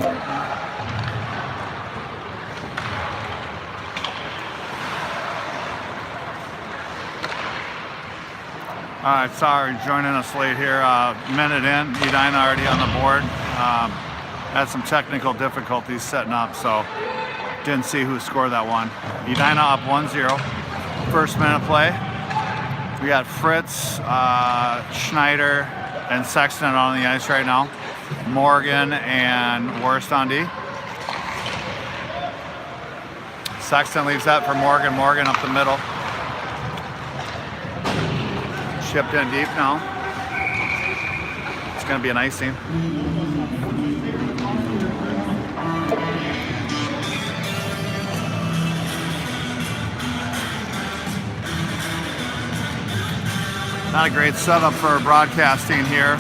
All right, sorry, joining us late here. Minute in, Edina already on the board. Had some technical difficulties setting up, so didn't see who scored that one. Edina up 1-0. First minute play. We got Fritz, Schneider, and Sexton on the ice right now. Morgan and Worst on D. Sexton leaves that for Morgan. Morgan up the middle. Shipped in deep now. It's going to be an icing. Not a great setup for broadcasting here.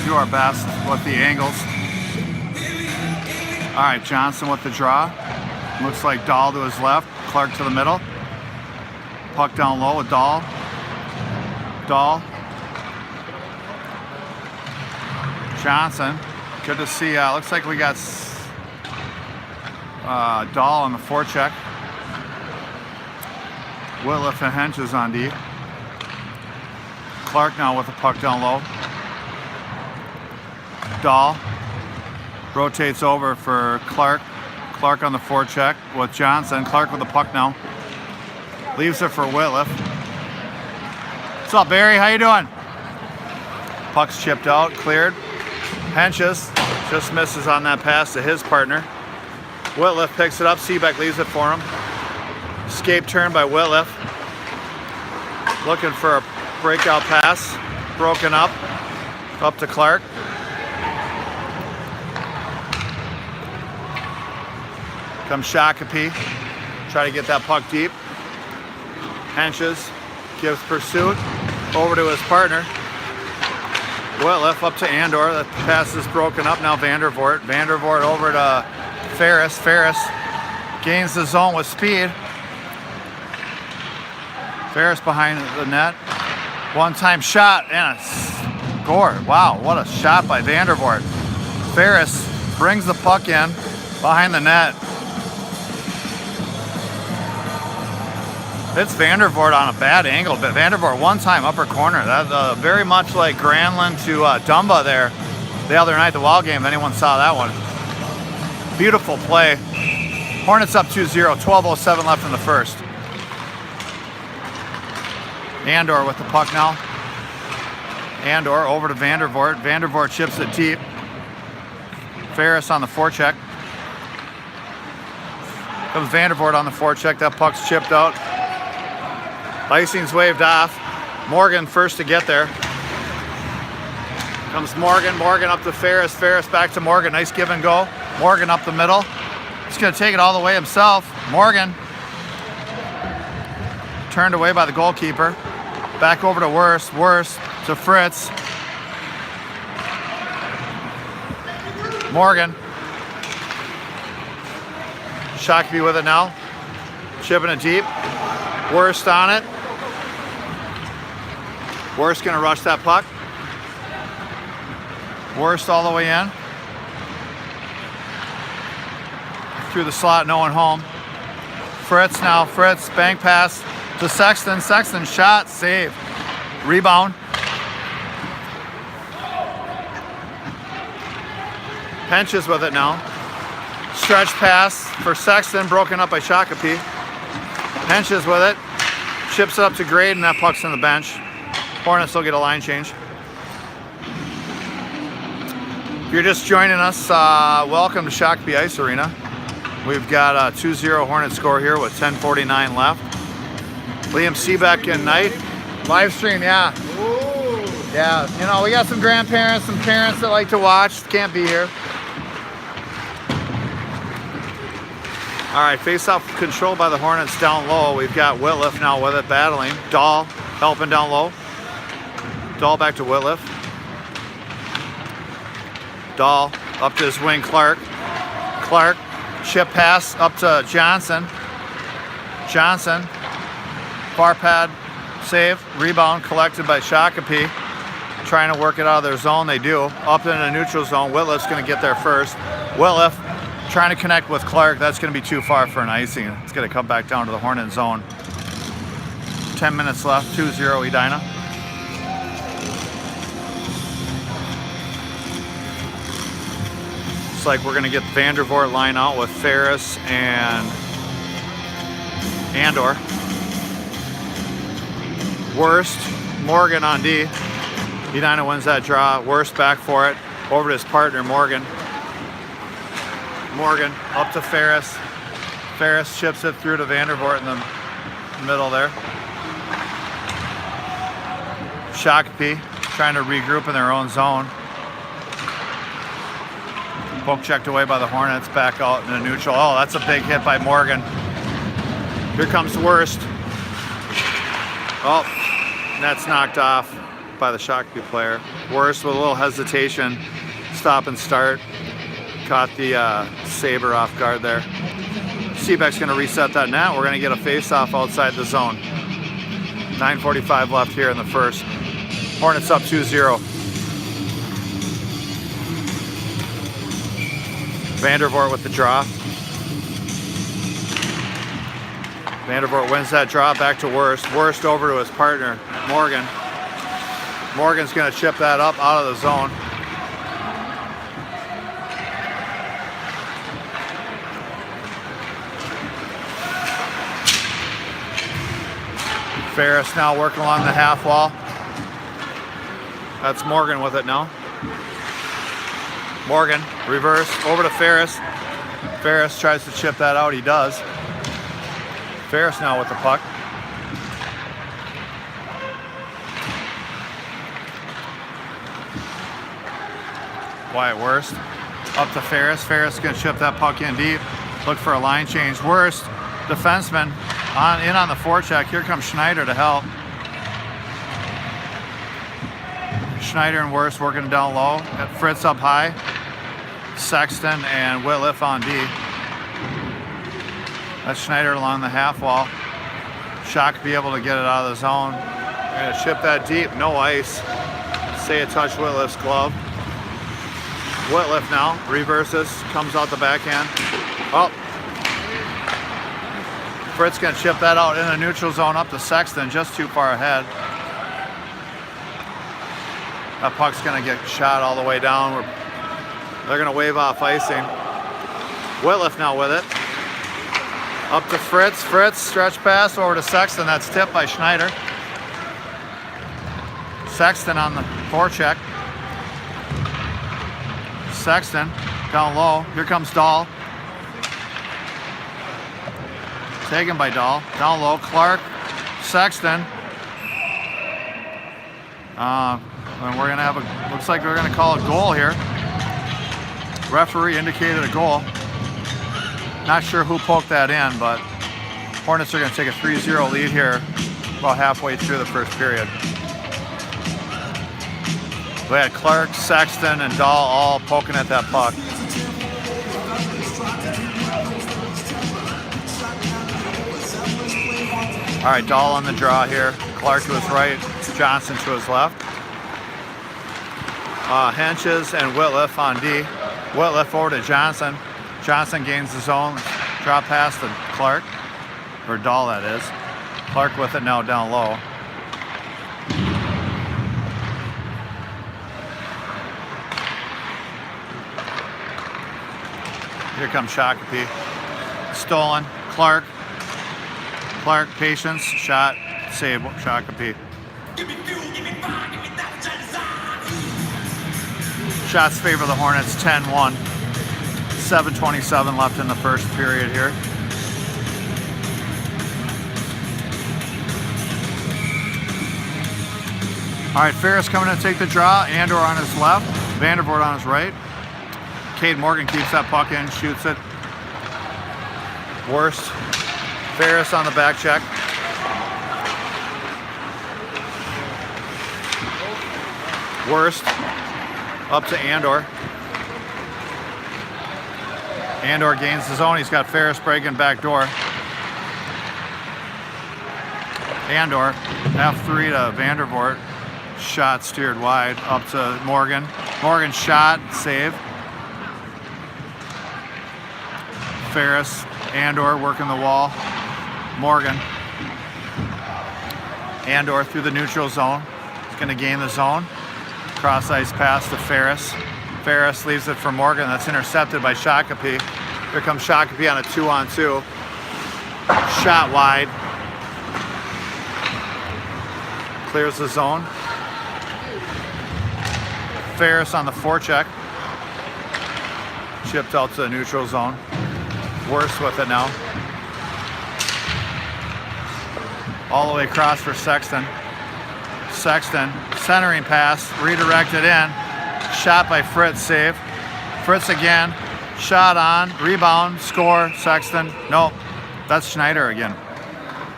Do our best with the angles. All right, Johnson with the draw. Looks like Dahl to his left, Clark to the middle. Puck down low with Dahl. Dahl. Johnson. Good to see. Looks like we got Dahl on the forecheck. Whitliff and Hench is on D. Clark now with the puck down low. Dahl rotates over for Clark. Clark on the forecheck with Johnson. Clark with the puck now. Leaves it for Whitliff. What's up, Barry? How you doing? Puck's chipped out, cleared. Henches just misses on that pass to his partner. Whitliff picks it up. Seebeck leaves it for him. Escape turn by Whitliff. Looking for a breakout pass. Broken up. Up to Clark. Comes Shakopee. Try to get that puck deep. Henches gives pursuit over to his partner. Whitliff up to Andor. The pass is broken up now. Vandervoort. Vandervoort over to Ferris. Ferris gains the zone with speed. Ferris behind the net. One-time shot and a score. Wow, what a shot by Vandervoort. Ferris brings the puck in behind the net. It's Vandervoort on a bad angle, but Vandervoort one-time upper corner. That very much like Granlund to Dumba there the other night, the Wild game. If anyone saw that one. Beautiful play. Hornets up 2-0, 12:07 left in the first. Andor with the puck now. Andor over to Vandervoort. Vandervoort chips it deep. Ferris on the forecheck. Comes Vandervoort on the forecheck. That puck's chipped out. Icing's waved off. Morgan first to get there. Comes Morgan. Morgan up to Ferris. Ferris back to Morgan. Nice give and go. Morgan up the middle. He's going to take it all the way himself. Morgan. Turned away by the goalkeeper. Back over to Worst. Worst to Fritz. Morgan. Shakopee with it now. Chipping it deep. Worst on it. Worst going to rush that puck. Worst all the way in. Through the slot, no one home. Fritz now. Fritz, bank pass to Sexton. Sexton shot, save. Rebound. Henches with it now. Stretch pass for Sexton, broken up by Shakopee. Henches with it. Chips it up to Grade, and that puck's on the bench. Hornets will get a line change. If you're just joining us, welcome to Shakopee Ice Arena. We've got a 2-0 Hornet score here with 10:49 left. Liam Seebeck and Knight. Live stream, yeah. Ooh. Yeah, you know, we got some grandparents, some parents that like to watch. Can't be here. All right, face-off control by the Hornets down low. We've got Whitliff now with it, battling. Dahl helping down low. Dahl back to Whitliff. Dahl up to his wing, Clark. Clark, chip pass up to Johnson. Johnson, far pad, save, rebound collected by Shakopee. trying to work it out of their zone. They do. Up in the neutral zone. Whitliff's going to get there first. Whitliff trying to connect with Clark. That's going to be too far for an icing. It's going to come back down to the Hornet zone. 10 minutes left. 2-0 Edina. Looks like we're going to get Vandervoort line out with Ferris and Andor. Worst, Morgan on D. Edina wins that draw. Worst back for it. Over to his partner, Morgan. Morgan up to Ferris. Ferris chips it through to Vandervoort in the middle there. Shakopee trying to regroup in their own zone. Poke checked away by the Hornets. Back out in the neutral. Oh, that's a big hit by Morgan. Here comes Worst. Oh, that's knocked off by the Shakopee player. Worst with a little hesitation. Stop and start. Caught the Saber off guard there. Seebeck's going to reset that net. We're going to get a face-off outside the zone. 9:45 left here in the first. Hornets up 2-0. Vandervoort with the draw. Vandervoort wins that draw. Back to Worst. Worst over to his partner, Morgan. Morgan's going to chip that up out of the zone. Ferris now working along the half wall. That's Morgan with it now. Morgan, reverse, over to Ferris. Ferris tries to chip that out, he does. Ferris now with the puck. Wyatt Worst, up to Ferris. Ferris gonna chip that puck in deep. Look for a line change. Worst, defenseman, in on the forecheck. Here comes Schneider to help. Schneider and Worst working down low. Got Fritz up high. Sexton and Whitliff on D. That's Schneider along the half wall. Shock to be able to get it out of the zone. They're gonna chip that deep, no ice. Say it touched Whitliff's glove. Whitliff now reverses, comes out the backhand. Oh, Fritz gonna chip that out in the neutral zone up to Sexton, just too far ahead. That puck's gonna get shot all the way down. They're gonna wave off icing. Whitliff now with it. Up to Fritz. Fritz, stretch pass over to Sexton. That's tipped by Schneider. Sexton on the forecheck. Sexton down low. Here comes Dahl. Taken by Dahl. Down low. Clark. Sexton. And we're gonna have a. Looks like we're gonna call a goal here. Referee indicated a goal. Not sure who poked that in, but Hornets are going to take a 3-0 lead here about halfway through the first period. We had Clark, Sexton, and Dahl all poking at that puck. All right, Dahl on the draw here. Clark to his right, Johnson to his left. Henches and Whitliff on D. Whitliff over to Johnson. Johnson gains the zone. Drop pass to Clark. Or Dahl, that is. Clark with it now down low. Here comes Shakopee. Stolen. Clark. Clark, patience. Shot. Save. Shakopee. Shots favor the Hornets, 10-1. 7:27 left in the first period here. All right, Ferris coming to take the draw. Andor on his left. Vandervoort on his right. Cade Morgan keeps that puck in, shoots it. Worst. Ferris on the back check. Worst. Up to Andor. Andor gains the zone. He's got Ferris breaking back door. Andor, F3 to Vandervoort. Shot steered wide up to Morgan. Morgan shot, save. Ferris, Andor working the wall. Morgan. Andor through the neutral zone. He's going to gain the zone. Cross ice pass to Ferris. Ferris leaves it for Morgan. That's intercepted by Shakopee. Here comes Shakopee on a 2-on-2. Shot wide. Clears the zone. Ferris on the forecheck. Chipped out to the neutral zone. Worse with it now. All the way across for Sexton. Sexton, centering pass, redirected in. Shot by Fritz, save. Fritz again. Shot on, rebound, score, Sexton. Nope, that's Schneider again.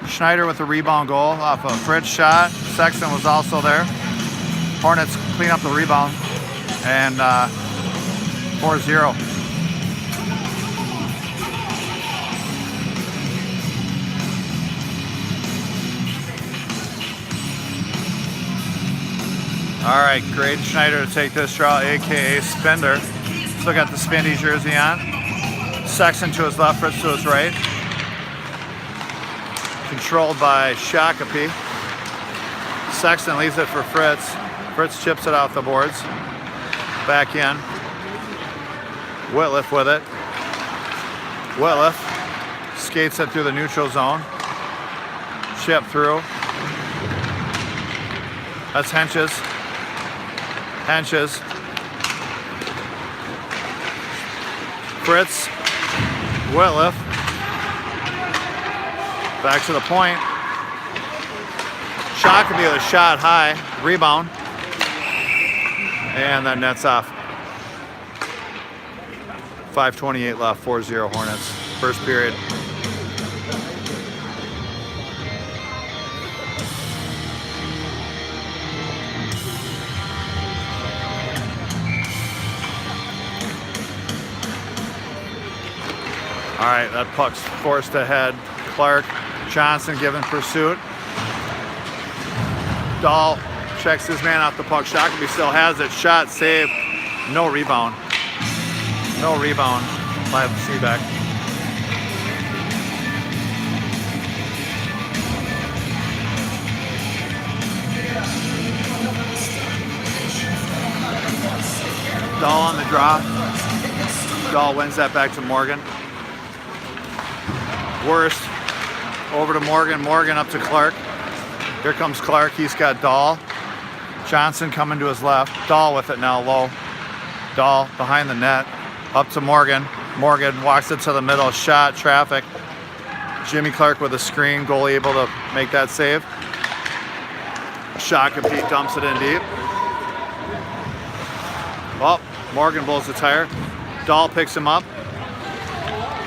Schneider with the rebound goal off a Fritz shot. Sexton was also there. Hornets clean up the rebound. And 4-0. All right, Graydon Schneider to take this draw, aka Spender. Still got the Spendy jersey on. Sexton to his left, Fritz to his right. Controlled by Shakopee. Sexton leaves it for Fritz. Fritz chips it off the boards. Back in. Whitliff with it. Whitliff skates it through the neutral zone. Chip through. That's Henches. Henches. Fritz. Whitliff. Back to the point. Shakopee with a shot high. Rebound. And that nets off. 5:28 left, 4-0 Hornets. First period. All right, that puck's forced ahead. Clark, Johnson given pursuit. Dahl checks his man off the puck. Shakopee still has it. Shot, save. No rebound. No rebound. Live Seaback. Dahl on the draw. Dahl wins that back to Morgan. Worst. Over to Morgan. Morgan up to Clark. Here comes Clark. He's got Dahl. Johnson coming to his left. Dahl with it now low. Dahl behind the net. Up to Morgan. Morgan walks it to the middle. Shot. Traffic. Jimmy Clark with a screen. Goalie able to make that save. Shakopee dumps it in deep. Oh, Morgan blows the tire. Dahl picks him up.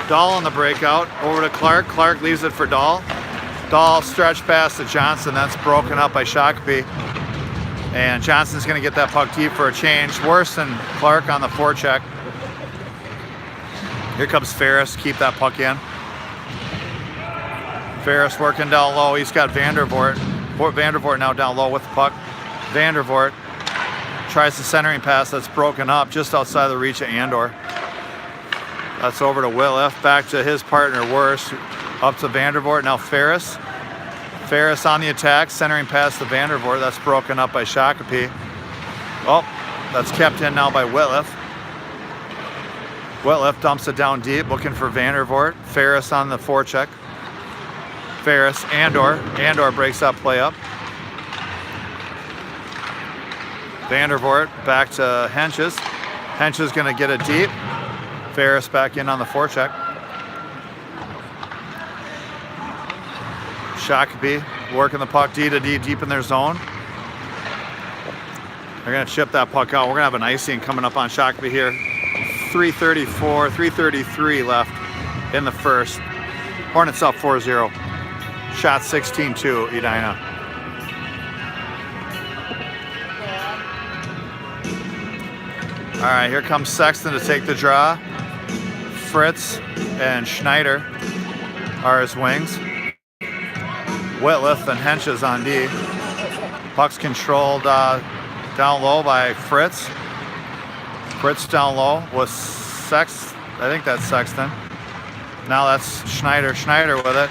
Dahl on the breakout. Over to Clark. Clark leaves it for Dahl. Dahl stretch pass to Johnson. That's broken up by Shakopee. And Johnson's going to get that puck deep for a change. Worse than Clark on the forecheck. Here comes Ferris. Keep that puck in. Ferris working down low. He's got Vandervoort. Vandervoort now down low with the puck. Vandervoort tries the centering pass. That's broken up just outside the reach of Andor. That's over to Whitliff. Back to his partner, Worse. Up to Vandervoort. Now Ferris. Ferris on the attack. Centering pass to Vandervoort. That's broken up by Shakopee. Oh, that's kept in now by Whitliff. Whitliff dumps it down deep, looking for Vandervoort. Ferris on the forecheck. Ferris, Andor. Andor breaks that play up. Vandervoort back to Henches. Henches going to get it deep. Ferris back in on the forecheck. Shakopee working the puck D to D deep in their zone. They're going to chip that puck out. We're going to have an icing coming up on Shakopee here. 3:34, 3:33 left in the first. Hornets up 4-0. Shot 16-2, Edina. All right, here comes Sexton to take the draw. Fritz and Schneider are his wings. Whitliff and Henches on D. Puck's controlled down low by Fritz. Fritz down low was I think that's Sexton. Now that's Schneider. Schneider with it.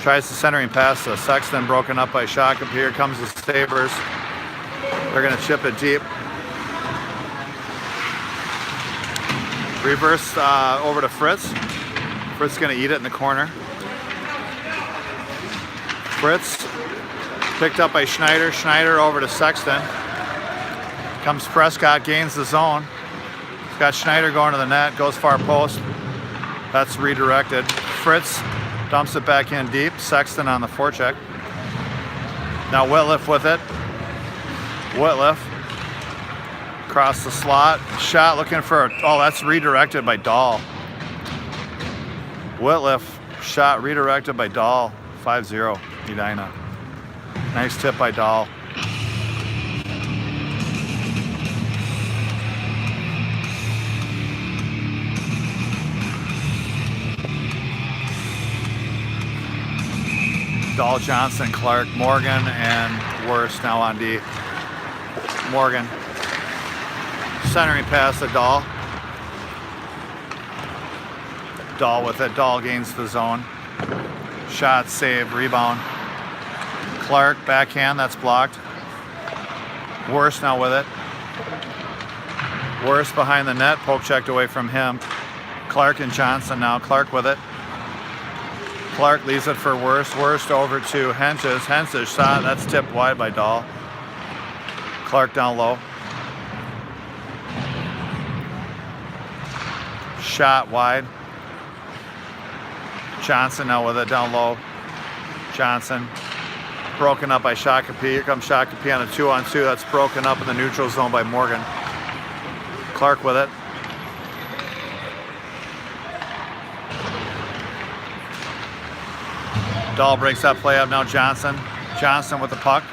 Tries the centering pass to Sexton, broken up by Shakopee. Here comes the Sabres. They're going to chip it deep. Reverse over to Fritz. Fritz going to eat it in the corner. Fritz picked up by Schneider. Schneider over to Sexton. Comes Prescott, gains the zone. He's got Schneider going to the net, goes far post. That's redirected. Fritz dumps it back in deep. Sexton on the forecheck. Now Whitliff with it. Whitliff across the slot. Shot looking for, oh, that's redirected by Dahl. Whitliff shot redirected by Dahl. 5-0, Edina. Nice tip by Dahl. Dahl, Johnson, Clark, Morgan, and Worst now on D. Morgan. Centering pass to Dahl. Dahl with it. Dahl gains the zone. Shot, save, rebound. Clark, backhand, that's blocked. Worst now with it. Worst behind the net, poke checked away from him. Clark and Johnson now. Clark with it. Clark leaves it for Worst. Worst over to Henches. Henches shot, that's tipped wide by Dahl. Clark down low. Shot wide. Johnson now with it down low. Johnson broken up by Shakopee. Here comes Shakopee on a 2-on-2. That's broken up in the neutral zone by Morgan. Clark with it. Dahl breaks that play up. Now Johnson. Johnson with the puck.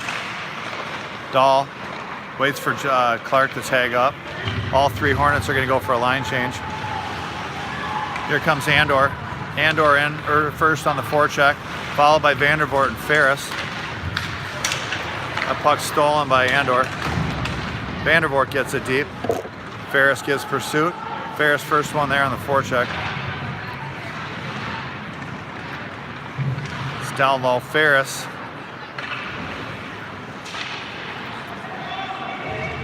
Dahl waits for Clark to tag up. All three Hornets are going to go for a line change. Here comes Andor. Andor in first on the forecheck, followed by Vandervoort and Ferris. A puck stolen by Andor. Vandervoort gets it deep. Ferris gives pursuit. Ferris first one there on the forecheck. It's down low. Ferris.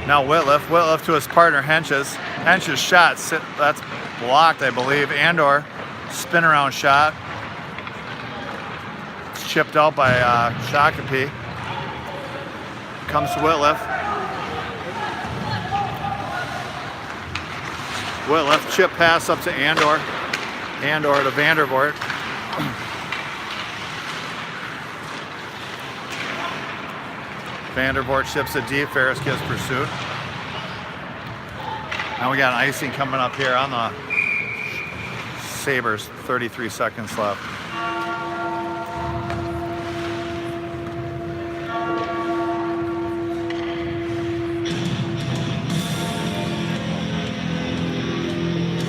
Now Whitliff. Whitliff to his partner Henches. Henches shot. That's blocked, I believe. Andor. Spin around shot. It's chipped out by Shakopee. Comes to Whitliff. Whitliff chip pass up to Andor. Andor to Vandervoort. Vandervoort chips it deep. Ferris gives pursuit. Now we got an icing coming up here on the Sabres. 33 seconds left.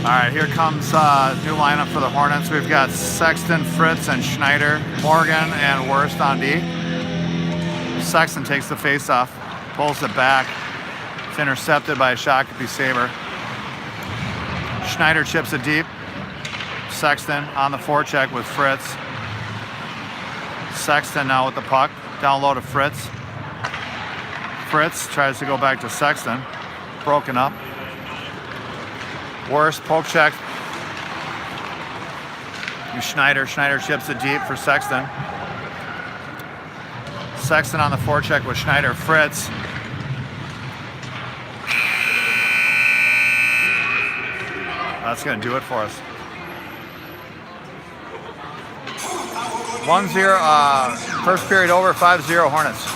All right, here comes new lineup for the Hornets. We've got Sexton, Fritz, and Schneider, Morgan, and Worst on D. Sexton takes the face-off, pulls it back. It's intercepted by a Shakopee Sabre. Schneider chips it deep. Sexton on the forecheck with Fritz. Sexton now with the puck. Down low to Fritz. Fritz tries to go back to Sexton. Broken up. Worst poke check. Schneider. Schneider chips it deep for Sexton. Sexton on the forecheck with Schneider. Fritz. That's going to do it for us. 1-0, first period over, 5-0 Hornets.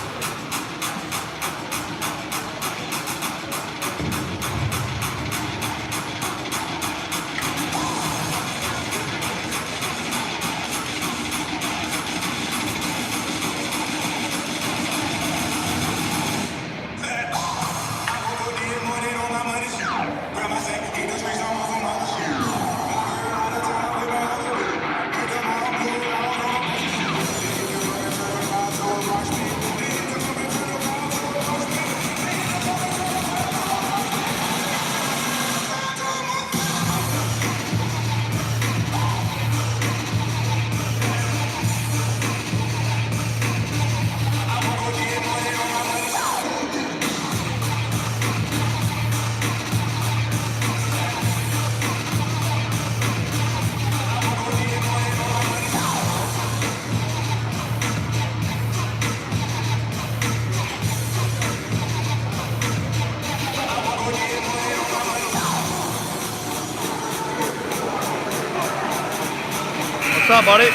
What's up, buddy?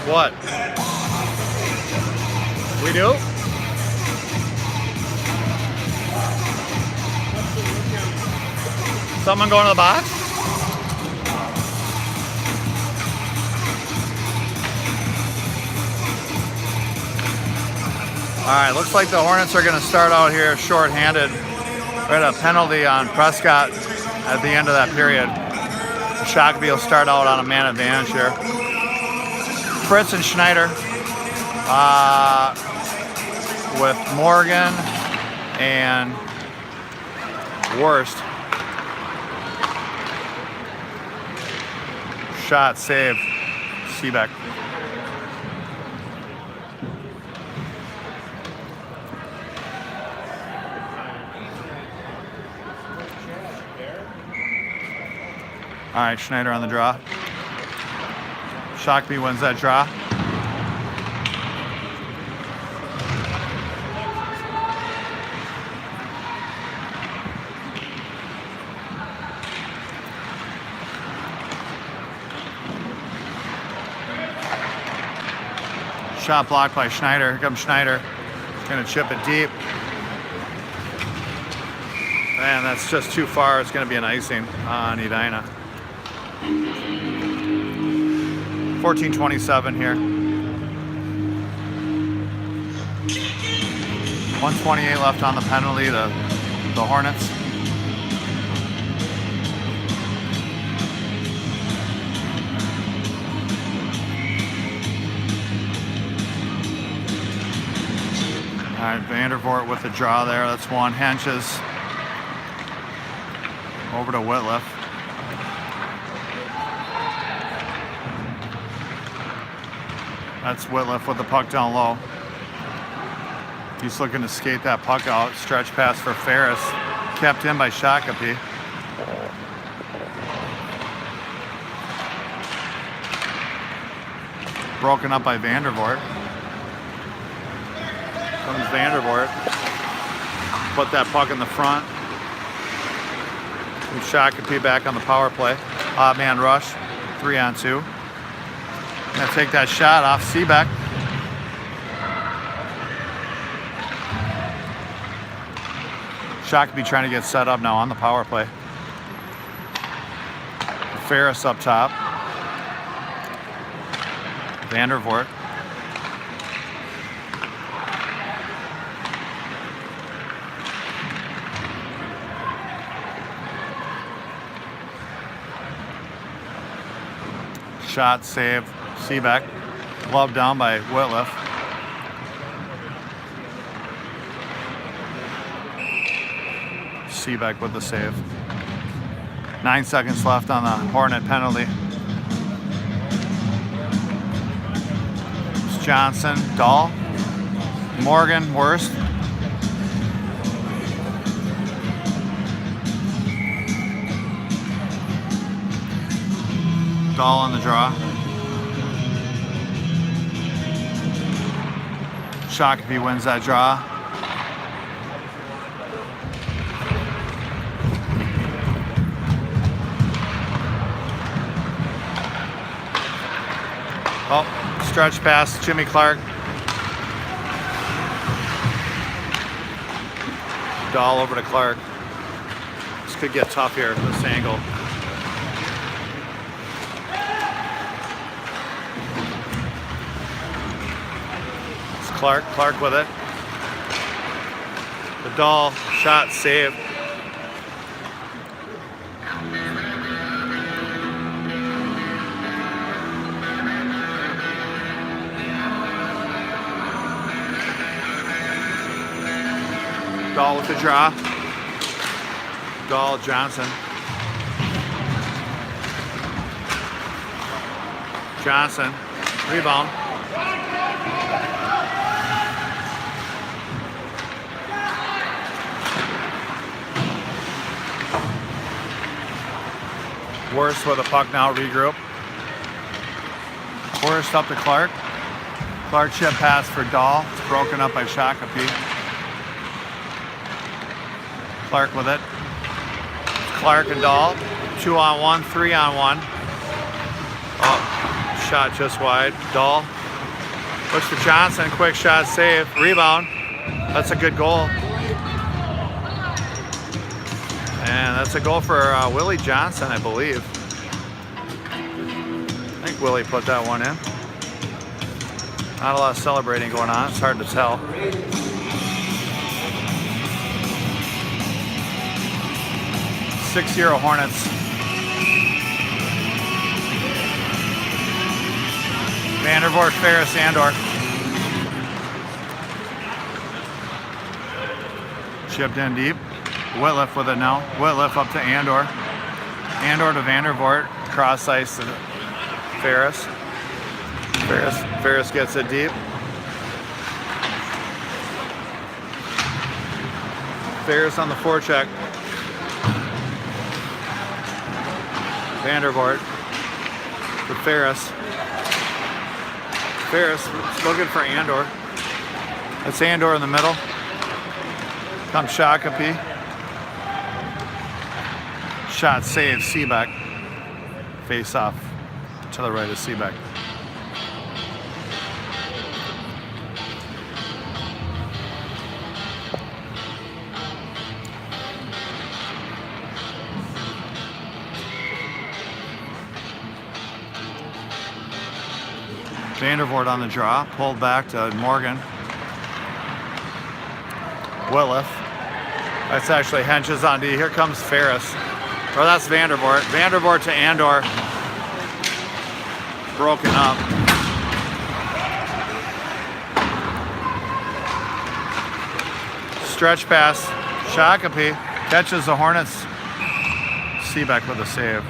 What? We do? Someone going to the box? All right, looks like the Hornets are going to start out here short-handed. We had a penalty on Prescott at the end of that period. Shakopee will start out on a man advantage here. Fritz and Schneider with Morgan and Worst. Shot saved. Seebeck. All right, Schneider on the draw. Shakopee wins that draw. Shot blocked by Schneider. Here comes Schneider. Gonna chip it deep. Man, that's just too far. It's gonna be an icing on Edina. 14:27 here. 1:28 left on the penalty, the Hornets. All right, Vandervoort with the draw there. That's one. Henches over to Whitliff. That's Whitliff with the puck down low. He's looking to skate that puck out. Stretch pass for Ferris. Kept in by Shakopee. Broken up by Vandervoort. Comes Vandervoort. Put that puck in the front. And Shakopee back on the power play. Odd man rush. 3-on-2. Gonna take that shot off Seebeck. Shakopee trying to get set up now on the power play. Ferris up top. Vandervoort. Shot saved. Seebeck. Glove down by Whitliff. Seebeck with the save. 9 seconds left on the Hornet penalty. It's Johnson, Dahl, Morgan, Worst. Dahl on the draw. Shakopee wins that draw. Oh, stretch pass, Jimmy Clark. Dahl over to Clark. This could get tough here, this angle. Clark with it. The Dahl shot saved. Dahl with the draw. Dahl, Johnson. Johnson, rebound. Worst with the puck now, regroup. Worst up to Clark. Clark chip pass for Dahl. It's broken up by Shakopee. Clark with it. Clark and Dahl. 2-on-1, 3-on-1. Oh, shot just wide. Dahl looks to Johnson. Quick shot, save, rebound. That's a good goal. And that's a goal for Willie Johnson, I believe. I think Willie put that one in. Not a lot of celebrating going on. It's hard to tell. 6-0 Hornets. Vandervoort, Ferris, Andor. Chipped in deep. Whitliff with it now. Whitliff up to Andor. Andor to Vandervoort. Cross ice to Ferris. Ferris gets it deep. Ferris on the forecheck. Vandervoort to Ferris. Ferris looking for Andor. That's Andor in the middle. Comes Shakopee. Shot save, Seebeck. Face off to the right of Seebeck. Vandervoort on the draw, pulled back to Morgan. Whitliff. That's actually Henches on D. Here comes Ferris. Or that's Vandervoort. Vandervoort to Andor. Broken up. Stretch pass. Shakopee catches the Hornets. Seebeck with a save.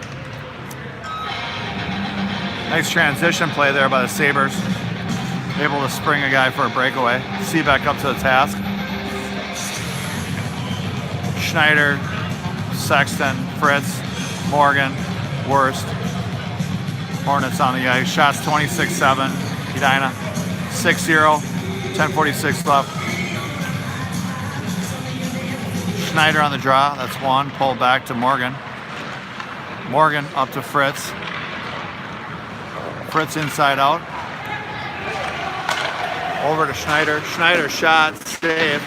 Nice transition play there by the Sabres. Able to spring a guy for a breakaway. Seebeck up to the task. Schneider, Sexton, Fritz, Morgan, Worst. Hornets on the ice. Shots 26-7. Edina 6-0. 10:46 left. Schneider on the draw. That's one. Pulled back to Morgan. Morgan up to Fritz. Fritz inside out. Over to Schneider. Schneider shot, save.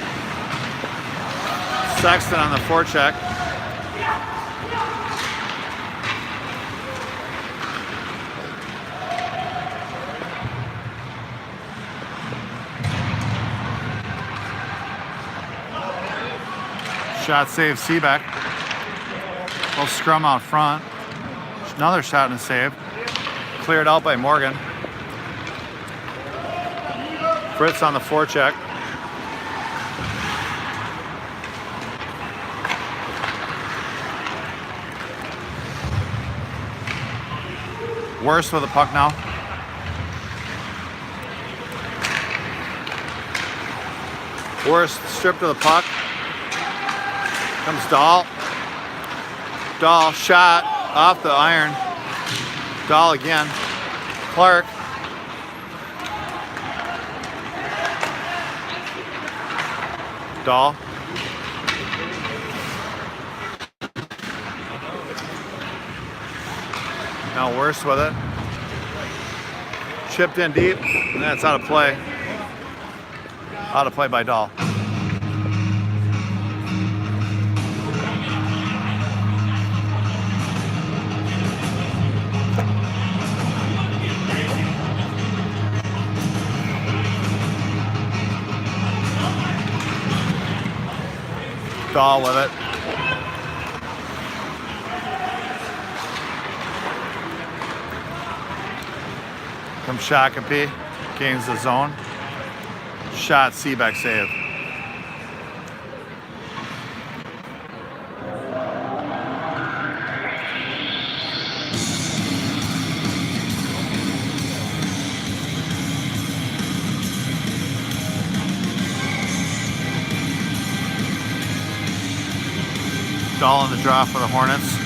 Sexton on the forecheck. Shot save, Seebeck. Little scrum out front. Another shot and a save. Cleared out by Morgan. Fritz on the forecheck. Worst with the puck now. Worst stripped to the puck. Comes Dahl. Dahl shot off the iron. Dahl again. Clark. Dahl. Now Worst with it. Chipped in deep, and that's out of play. Out of play by Dahl. Dahl with it. From Shakopee, gains the zone. Shot, Seebeck save. Dahl in the draw for the Hornets.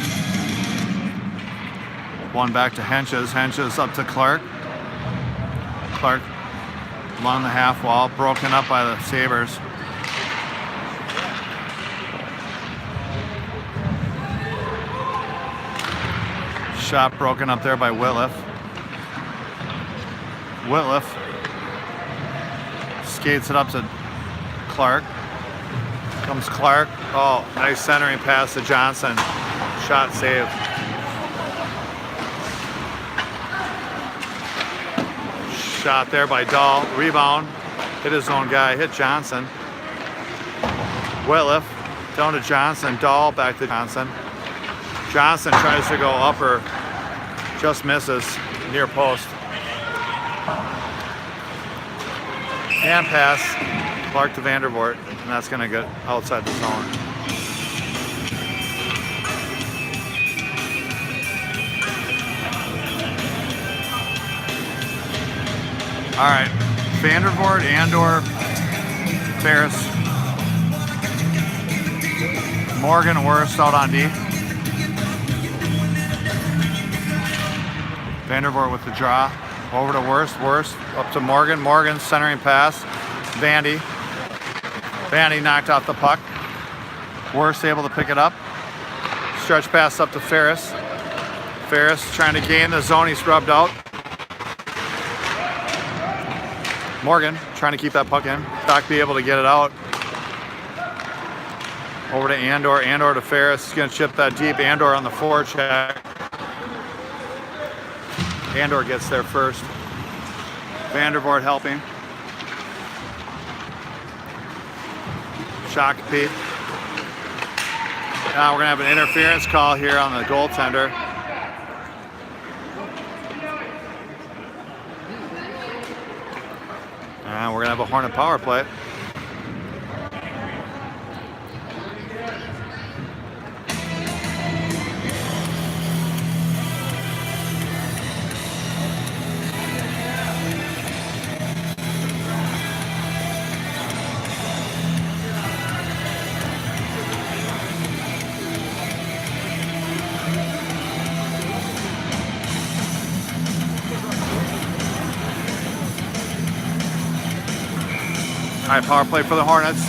One back to Henches. Henches up to Clark. Clark along the half wall, broken up by the Sabres. Shot broken up there by Whitliff. Whitliff skates it up to Clark. Comes Clark. Oh, nice centering pass to Johnson. Shot saved. Shot there by Dahl. Rebound. Hit his own guy. Hit Johnson. Whitliff down to Johnson. Dahl back to Johnson. Johnson tries to go upper. Just misses. Near post. Hand pass. Clark to Vandervoort. And that's going to get outside the zone. All right, Vandervoort, Andor, Ferris, Morgan, Worst out on D. Vandervoort with the draw, over to Worst, Worst up to Morgan, Morgan centering pass, Vandy. Vandy knocked out the puck. Worst able to pick it up. Stretch pass up to Ferris. Ferris trying to gain the zone, he's rubbed out. Morgan trying to keep that puck in. Doc be able to get it out. Over to Andor. Andor to Ferris. He's going to chip that deep. Andor on the forecheck. Andor gets there first. Vandervoort helping. Shakopee. Now we're going to have an interference call here on the goaltender. And we're going to have a Hornet power play. All right, power play for the Hornets.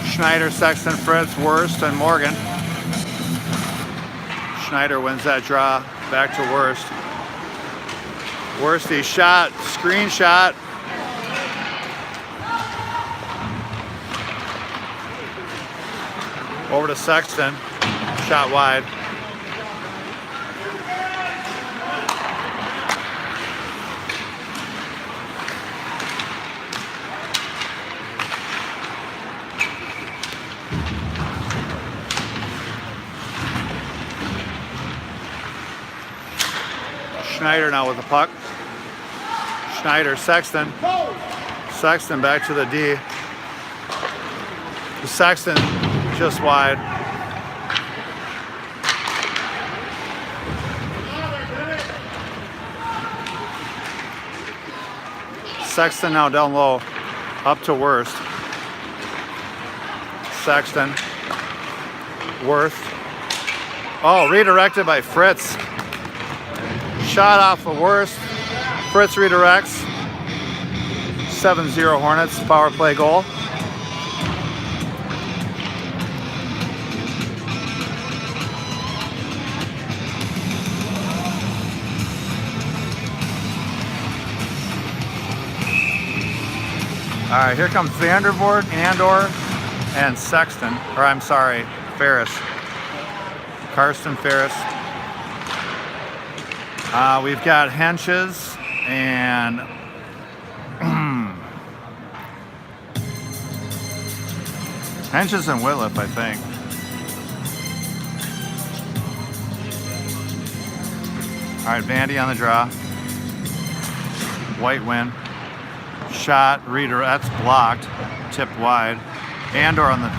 Schneider, Sexton, Fritz, Worst, and Morgan. Schneider wins that draw. Back to Worst. Worsty shot, screen shot. Over to Sexton. Shot wide. Schneider now with the puck. Schneider, Sexton. Sexton back to the D. Sexton just wide. Sexton now down low. Up to Worst. Sexton. Worth. Oh, redirected by Fritz. Shot off the Worst. Fritz redirects. 7-0 Hornets, power play goal. All right, here comes Vandervoort, Andor, and Sexton. Or I'm sorry, Ferris. Karsten Ferris. We've got Henches and Henches and Whitliff, I think. All right, Vandy on the draw. White win. Shot, reader, that's blocked. Tipped wide. Andor on it.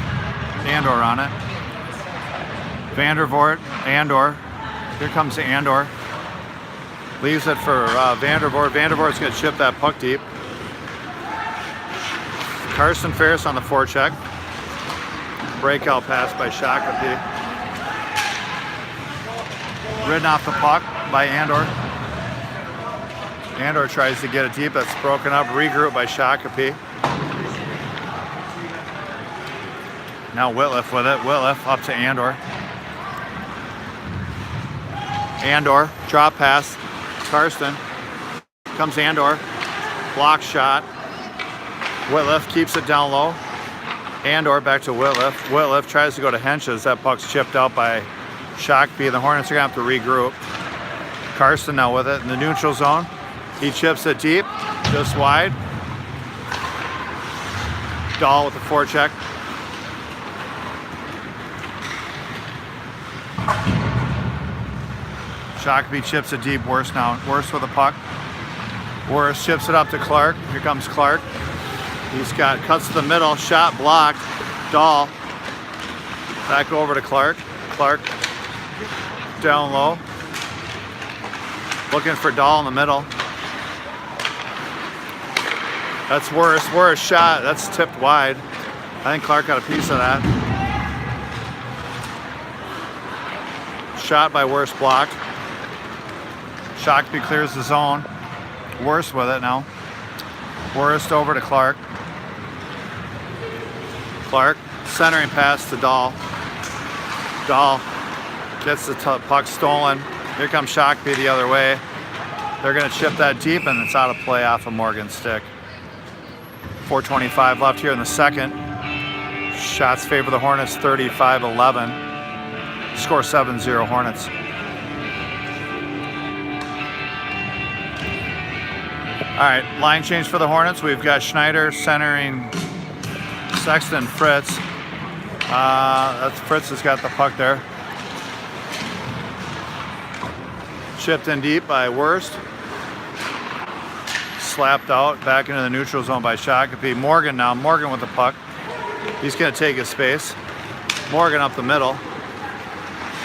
Vandervoort, Andor. Here comes the Andor. Leaves it for Vandervoort. Vandervoort's going to chip that puck deep. Karsten Ferris on the forecheck. Breakout pass by Shakopee. Ridden off the puck by Andor. Andor tries to get it deep. That's broken up. Regroup by Shakopee. Now Whitliff with it. Whitliff up to Andor. Andor, drop pass, Karsten. Comes Andor, block shot. Whitliff keeps it down low. Andor back to Whitliff. Whitliff tries to go to Henches. That puck's chipped out by Shakopee. The Hornets are gonna have to regroup. Karsten now with it in the neutral zone. He chips it deep, just wide. Dahl with the forecheck. Shakopee chips it deep. Worse now. Worse with the puck. Worse chips it up to Clark. Here comes Clark. He's got cuts to the middle. Shot blocked. Dahl. Back over to Clark. Clark down low. Looking for Dahl in the middle. That's worse. Worse shot. That's tipped wide. I think Clark got a piece of that. Shot by Worse blocked. Shakopee clears the zone. Worse with it now. Worst over to Clark. Clark centering pass to Dahl. Dahl gets the puck stolen. Here comes Shakopee the other way. They're going to chip that deep, and it's out of play off of Morgan's stick. 4:25 left here in the second. Shots favor the Hornets 35-11. Score 7-0 Hornets. All right, line change for the Hornets. We've got Schneider centering Sexton, Fritz. That's Fritz has got the puck there. Chipped in deep by Worst. Slapped out back into the neutral zone by Shakopee. Morgan now. Morgan with the puck. He's going to take his space. Morgan up the middle.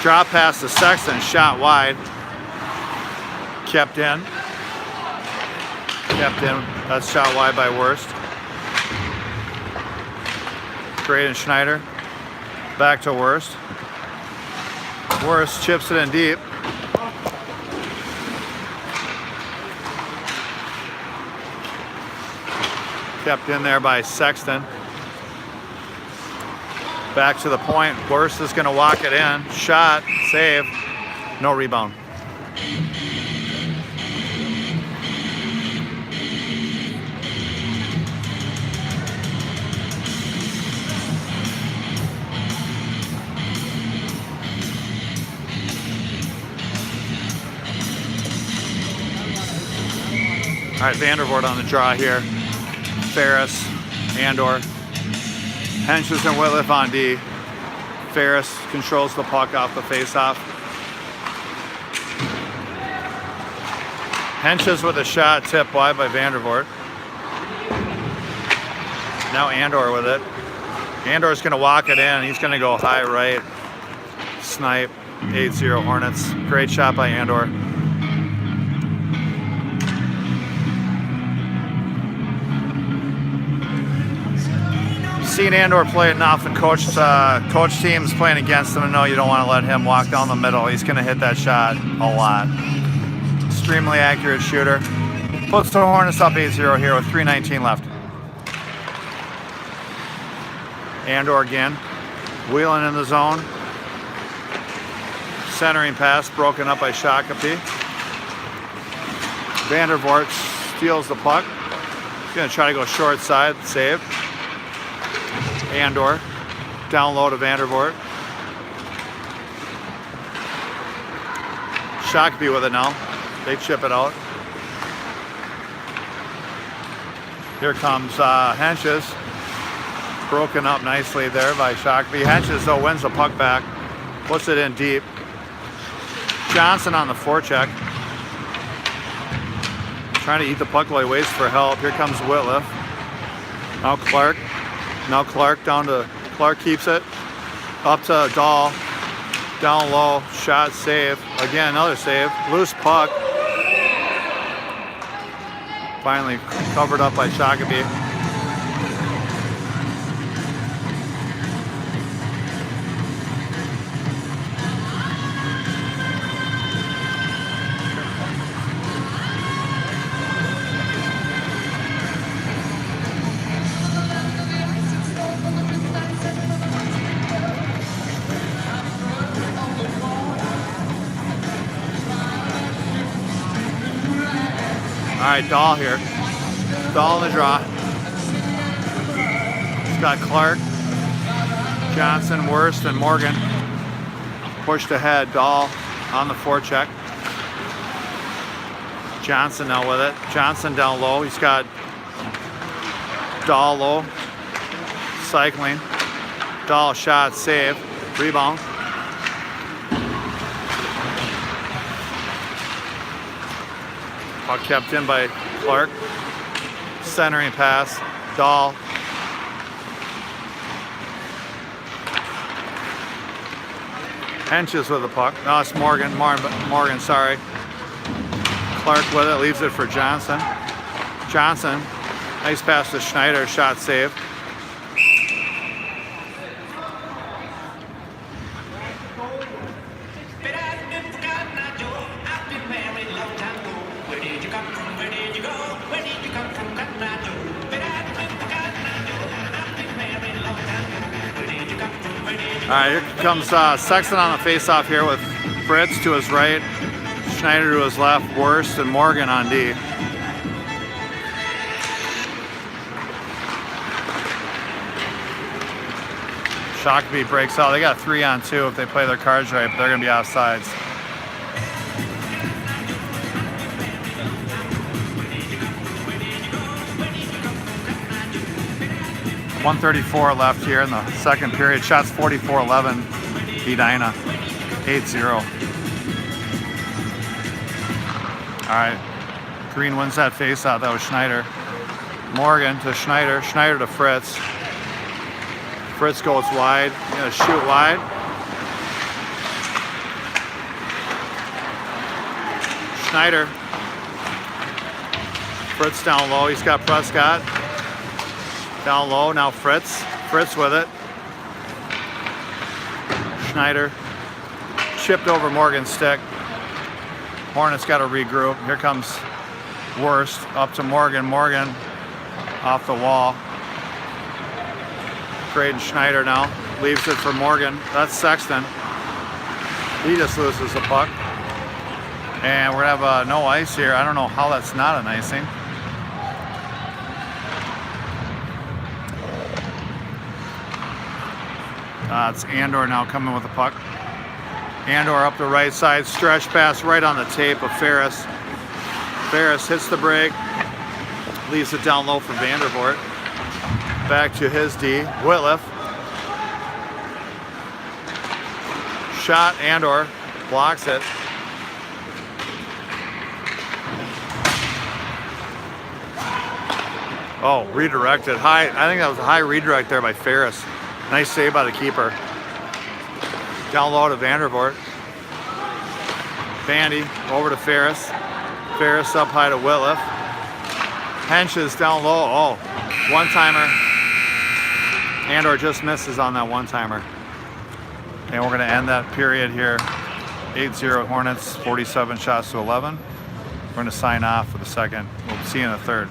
Drop pass to Sexton. Shot wide. Kept in. Kept in. That's shot wide by Worst. Graydon Schneider. Back to Worst. Worst chips it in deep. Kept in there by Sexton. Back to the point. Worst is going to walk it in. Shot. Save. No rebound. All right, Vandervoort on the draw here. Ferris, Andor. Henches and Whitliff on D. Ferris controls the puck off the face-off. Henches with a shot tipped wide by Vandervoort. Now Andor with it. Andor's going to walk it in. He's going to go high right. Snipe. 8-0 Hornets. Great shot by Andor. Seen Andor play enough, and coach teams playing against him, and know you don't want to let him walk down the middle. He's going to hit that shot a lot. Extremely accurate shooter. Puts the Hornets up 8-0 here with 3:19 left. Andor again, wheeling in the zone. Centering pass broken up by Shakopee. Vandervoort steals the puck. He's going to try to go short side, save. Andor, down low to Vandervoort. Shakopee with it now. They chip it out. Here comes Henches. Broken up nicely there by Shakopee. Henches, though, wins the puck back. Puts it in deep. Johnson on the forecheck. Trying to eat the puck while he waits for help. Here comes Whitliff. Now Clark. Now Clark down to, Clark keeps it. Up to Dahl. Down low. Shot, save. Again, another save. Loose puck. Finally covered up by Shakopee. right, Dahl here. Dahl in the draw. He's got Clark, Johnson, Worst, and Morgan. Pushed ahead. Dahl on the forecheck. Johnson now with it. Johnson down low. He's got Dahl low. Cycling. Dahl shot, save. Rebound. Puck kept in by Clark. Centering pass. Dahl. Henches with the puck. No, it's Morgan. Morgan, sorry. Clark with it. Leaves it for Johnson. Johnson. Nice pass to Schneider. Shot save. All right, here comes Sexton on the face-off here with Fritz to his right, Schneider to his left, Worst, and Morgan on D. Shakopee breaks out. They got 3-on-2 if they play their cards right, but they're going to be offsides. .134 left here in the second period. Shots 44-11. Edina 8-0. All right. Green wins that face-off. That was Schneider. Morgan to Schneider. Schneider to Fritz. Fritz goes wide. He's going to shoot wide. Schneider. Fritz down low. He's got Prescott. Down low, now Fritz. Fritz with it. Schneider. Chipped over Morgan's stick. Hornets got to regroup. Here comes Worst. Up to Morgan. Morgan off the wall. Braden Schneider now. Leaves it for Morgan. That's Sexton. He just loses the puck. And we're going to have no ice here. I don't know how that's not an icing. It's Andor now coming with the puck. Andor up the right side, stretch pass right on the tape of Ferris. Ferris hits the break, leaves it down low for Vandervoort. Back to his D, Whitliff. Shot, Andor blocks it. Oh, redirected. High. I think that was a high redirect there by Ferris. Nice save by the keeper. Down low to Vandervoort. Vandy over to Ferris. Ferris up high to Whitliff. Henches down low. Oh, one-timer. Andor just misses on that one-timer. And we're going to end that period here. 8-0 Hornets, 47 shots to 11. We're going to sign off for the second. We'll see you in the third.